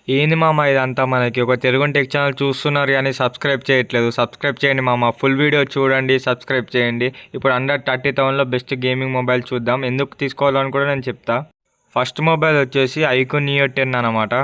ఏంది మామ ఇదంతా మనకి ఒక తెలుగు టెక్ ఛానల్ చూస్తున్నారు కానీ సబ్స్క్రైబ్ చేయట్లేదు. సబ్స్క్రైబ్ చేయండి మామ, ఫుల్ వీడియో చూడండి, సబ్స్క్రైబ్ చేయండి. ఇప్పుడు అండర్ 30,000లో బెస్ట్ గేమింగ్ మొబైల్ చూద్దాం. ఎందుకు తీసుకోవాలని కూడా నేను చెప్తా. ఫస్ట్ మొబైల్ వచ్చేసి ఐక్యూన్ నియో 10 అనమాట.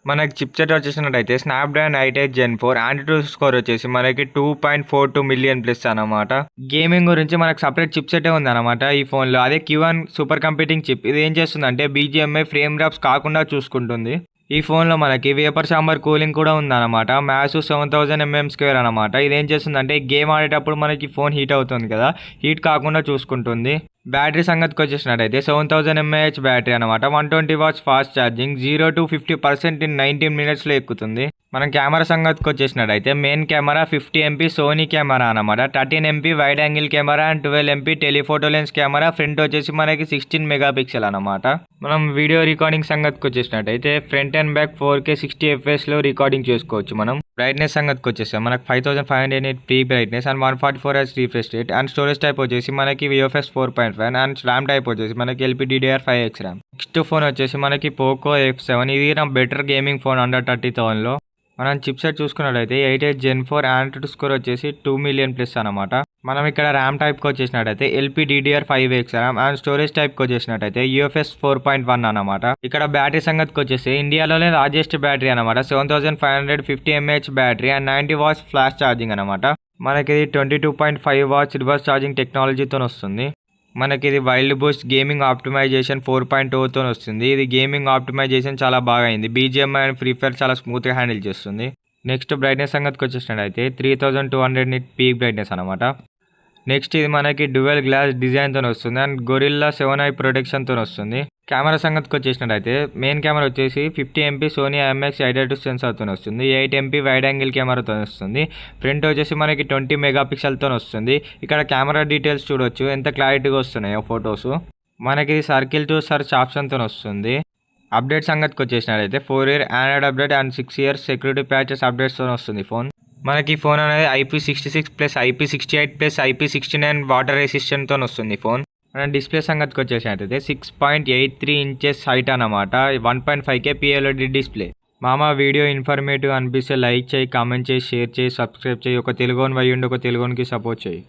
మనకి చిప్సెట్ వచ్చేసినట్టయితే స్నాప్డ్రాగన్ 8 Gen 4, ఆండ్రాయిడ్ స్కోర్ వచ్చేసి మనకి 2.42 మిలియన్ ప్లస్ అనమాట. గేమింగ్ గురించి మనకు సపరేట్ చిప్సెటే ఉంది అనమాట ఈ ఫోన్లో. అదే Q1 సూపర్ కంప్యూటింగ్ చిప్. ఇది ఏం చేస్తుందంటే BGMI ఫ్రేమ్ డ్రాప్స్ కాకుండా చూసుకుంటుంది. ఈ ఫోన్లో మనకి వేపర్ చాంబర్ కూలింగ్ కూడా ఉందన్నమాట. మ్యాథ్స్ 7000 mm² అనమాట. ఇదేం చేస్తుందంటే గేమ్ ఆడేటప్పుడు మనకి ఫోన్ హీట్ అవుతుంది కదా, హీట్ కాకుండా చూసుకుంటుంది. బ్యాటరీ సంగతికి వచ్చేసినట్టయితే 7000 mAh బ్యాటరీ అనమాట. 120 watts fast charging. 0 to 50% in 19 minutesలో ఎక్కుతుంది. మనం కెమెరా సంగతికి వచ్చేసినట్టయితే main camera 50 MP Sony camera అనమాట. 13 MP wide angle camera and 12 MP telephoto lens camera. Front వచ్చేసి మనకి 16 మెగాపిక్సెల్ అనమాట. మనం వీడియో రికార్డింగ్ సంగతికి వచ్చేసినట్టయితే front and back 4K 60 fps recording చేసుకోవచ్చు. మనం బ్రైట్నెస్ సంగతికి వచ్చేసాం మనకి 5500 peak brightness and 144Hz refresh rate. And storage type వచ్చేసి మనకి UFS 4.5 అండ్ ర్యామ్ టైప్ వచ్చేసి మనకి LPDDR5X ర్యామ్. నెక్స్ట్ ఫోన్ వచ్చేసి మనకి పోకో F7. ఇది నా బెటర్ గేమింగ్ ఫోన్ అండర్ 30,000లో. మనం చిప్సెట్ చూసుకున్నట్లయితే 8 Gen 4, ఆండ్రాయిడ్ స్కోర్ వచ్చేసి 2 మిలియన్ ప్లస్ అనమాట. మనం ఇక్కడ ర్యామ్ టైప్కి వచ్చేసినట్టయితే LPDDR5X ర్యామ్ అండ్ స్టోరేజ్ టైప్కి వచ్చేసినట్టయితే UFS 4.1 అనమాట. ఇక్కడ బ్యాటరీ సంగతికి వచ్చేసి ఇండియాలోనే లార్జెస్ట్ బ్యాటరీ అనమాట. 7550 mAh battery and 90 watts flash charging అనమాట. మనకి ఇది 22.5 watts రివర్స్ ఛార్జింగ్ టెక్నాలజీతో వస్తుంది. మనకి ఇది వైల్డ్ బూస్ట్ గేమింగ్ ఆప్టిమైజేషన్ 4.0తో వస్తుంది. ఇది గేమింగ్ ఆప్టిమైజేషన్ చాలా బాగా అయింది. BGMI అండ్ ఫ్రీ ఫైర్ చాలా స్మూత్గా హ్యాండిల్ చేస్తుంది. నెక్స్ట్ బ్రైట్నెస్ సంగతికి వచ్చేసినట్టయితే 3200 nit పీక్ బ్రైట్నెస్ అనమాట. నెక్స్ట్ ఇది మనకి డ్యూయల్ గ్లాస్ డిజైన్తో వస్తుంది అండ్ గొరిల్లా 7i ప్రొటెక్షన్తో వస్తుంది. కెమెరా సంగతికి వచ్చేసినట్టయితే మెయిన్ కెమెరా వచ్చేసి 50 MP సోనీ IMX 802 సెన్సార్తో వస్తుంది. 8 MP వైడ్ యాంగిల్ కెమెరాతో వస్తుంది. ఫ్రంట్ వచ్చేసి మనకి 20 మెగాపిక్సెల్తో వస్తుంది. ఇక్కడ కెమెరా డీటెయిల్స్ చూడొచ్చు ఎంత క్లారిటీగా వస్తున్నాయో ఫొటోస్. మనకి ఇది సర్కిల్ టు సర్చ్ ఆప్షన్తో వస్తుంది. అప్డేట్ సంగతికి వచ్చేసినట్టయితే 4-year Android update and 6 years security patches అప్డేట్స్తో వస్తుంది ఫోన్. మనకి ఫోన్ అనేది IP66 + IP68 + IP69 వాటర్ రెసిస్టెంట్తో వస్తుంది ఫోన్. మన డిస్ప్లే సంగతికి వచ్చేసినట్టయితే 6.83 inches హైట్ అనమాట. 1.5K PLOD display. మామ వీడియో ఇన్ఫర్మేటివ్ అనిపిస్తే లైక్ చేయి, కామెంట్ చేయి, షేర్ చేయి, సబ్స్క్రైబ్ చేయి. ఒక తెలుగుని వయ్యుండి ఒక తెలుగునికి సపోర్ట్ చేయి.